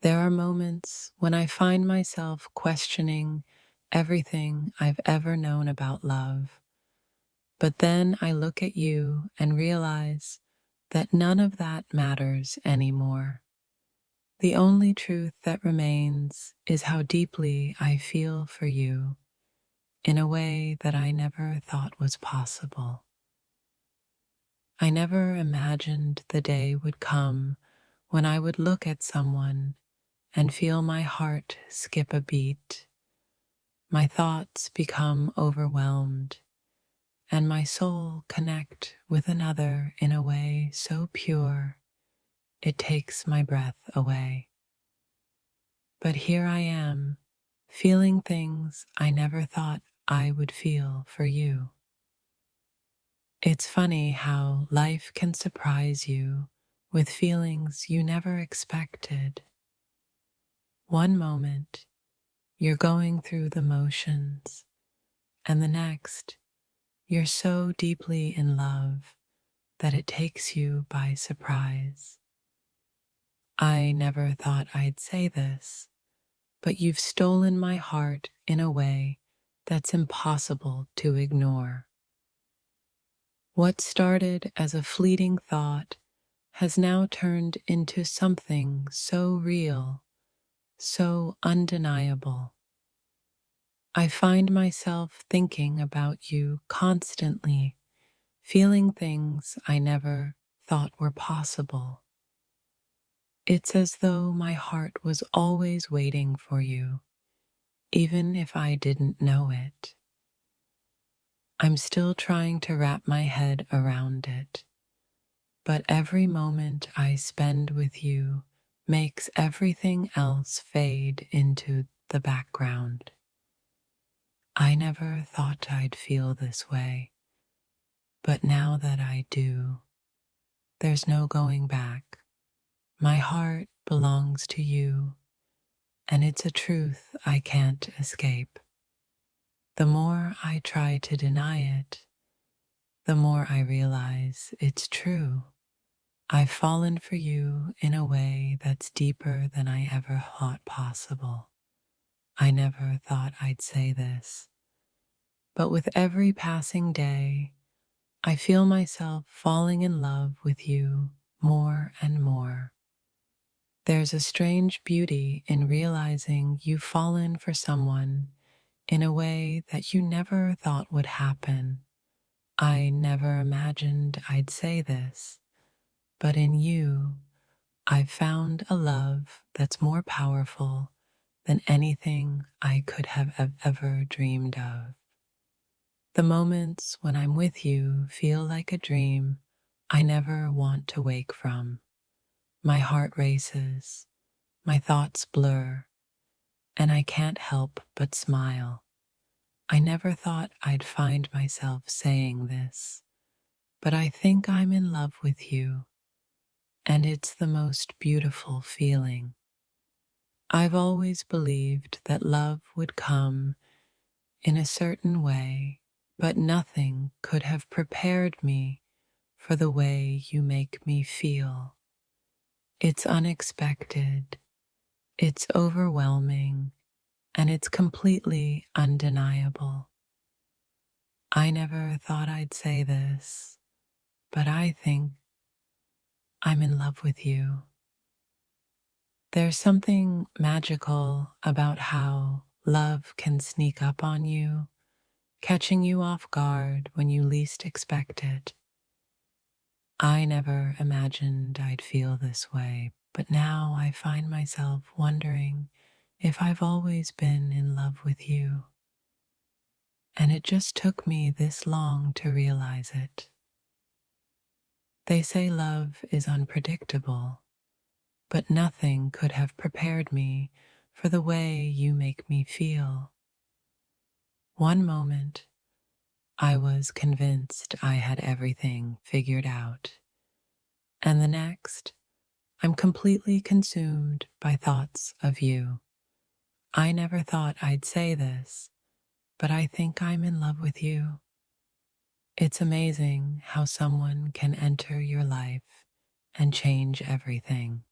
There are moments when I find myself questioning everything I've ever known about love, but then I look at you and realize that none of that matters anymore. The only truth that remains is how deeply I feel for you in a way that I never thought was possible. I never imagined the day would come when I would look at someone and feel my heart skip a beat, my thoughts become overwhelmed, and my soul connect with another in a way so pure it takes my breath away. But here I am, feeling things I never thought I would feel for you. It's funny how life can surprise you with feelings you never expected. One moment, you're going through the motions, and the next, you're so deeply in love that it takes you by surprise. I never thought I'd say this, but you've stolen my heart in a way that's impossible to ignore. What started as a fleeting thought has now turned into something so real, so undeniable. I find myself thinking about you constantly, feeling things I never thought were possible. It's as though my heart was always waiting for you, even if I didn't know it. I'm still trying to wrap my head around it, but every moment I spend with you makes everything else fade into the background. I never thought I'd feel this way, but now that I do, there's no going back. My heart belongs to you, and it's a truth I can't escape. The more I try to deny it, the more I realize it's true. I've fallen for you in a way that's deeper than I ever thought possible. I never thought I'd say this, but with every passing day, I feel myself falling in love with you more and more. There's a strange beauty in realizing you've fallen for someone in a way that you never thought would happen. I never imagined I'd say this, but in you, I've found a love that's more powerful than anything I could have ever dreamed of. The moments when I'm with you feel like a dream I never want to wake from. My heart races, my thoughts blur, and I can't help but smile. I never thought I'd find myself saying this, but I think I'm in love with you, and it's the most beautiful feeling. I've always believed that love would come in a certain way, but nothing could have prepared me for the way you make me feel. It's unexpected, it's overwhelming, and it's completely undeniable. I never thought I'd say this, but I think I'm in love with you. There's something magical about how love can sneak up on you, catching you off guard when you least expect it. I never imagined I'd feel this way, but now I find myself wondering if I've always been in love with you. And it just took me this long to realize it. They say love is unpredictable, but nothing could have prepared me for the way you make me feel. One moment, I was convinced I had everything figured out, and the next, I'm completely consumed by thoughts of you. I never thought I'd say this, but I think I'm in love with you. It's amazing how someone can enter your life and change everything.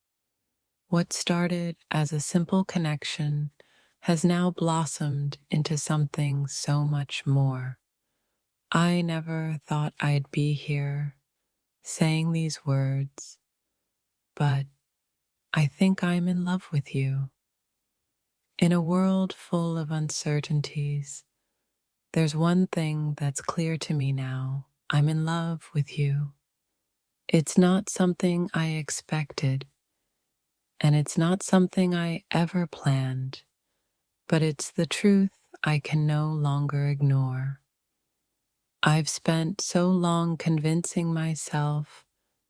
What started as a simple connection has now blossomed into something so much more. I never thought I'd be here saying these words, but I think I'm in love with you. In a world full of uncertainties, there's one thing that's clear to me now. I'm in love with you. It's not something I expected, and it's not something I ever planned, but it's the truth I can no longer ignore. I've spent so long convincing myself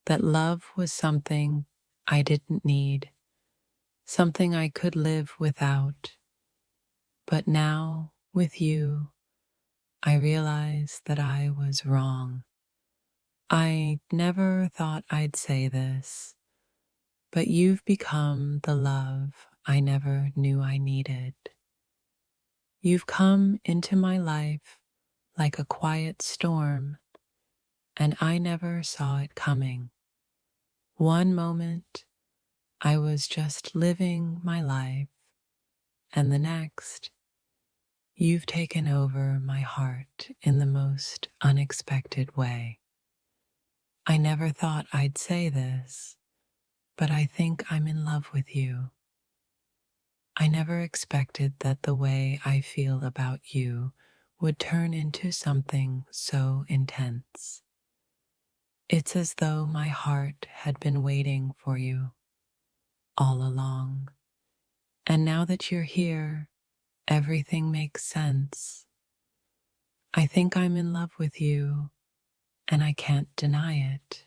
that love was something I didn't need, something I could live without. But now, with you, I realize that I was wrong. I never thought I'd say this, but you've become the love I never knew I needed. You've come into my life like a quiet storm, and I never saw it coming. One moment, I was just living my life, and the next, you've taken over my heart in the most unexpected way. I never thought I'd say this, but I think I'm in love with you. I never expected that the way I feel about you would turn into something so intense. It's as though my heart had been waiting for you all along. And now that you're here, everything makes sense. I think I'm in love with you, and I can't deny it.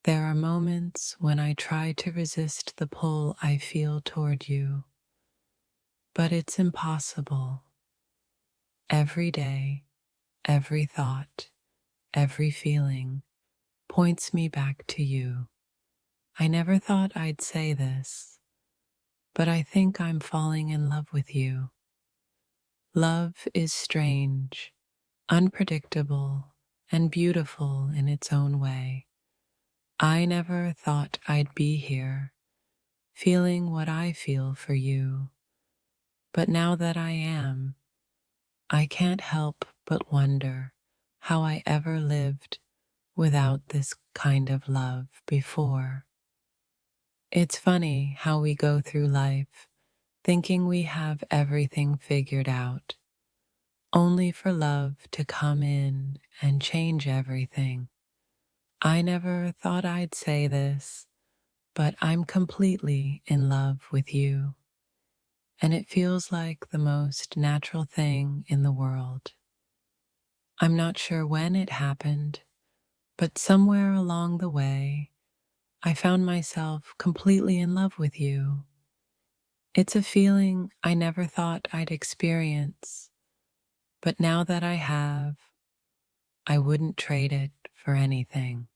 There are moments when I try to resist the pull I feel toward you, but it's impossible. Every day, every thought, every feeling points me back to you. I never thought I'd say this, but I think I'm falling in love with you. Love is strange, unpredictable, and beautiful in its own way. I never thought I'd be here, feeling what I feel for you, but now that I am, I can't help but wonder how I ever lived without this kind of love before. It's funny how we go through life thinking we have everything figured out, only for love to come in and change everything. I never thought I'd say this, but I'm completely in love with you, and it feels like the most natural thing in the world. I'm not sure when it happened, but somewhere along the way, I found myself completely in love with you. It's a feeling I never thought I'd experience, but now that I have, I wouldn't trade it for anything.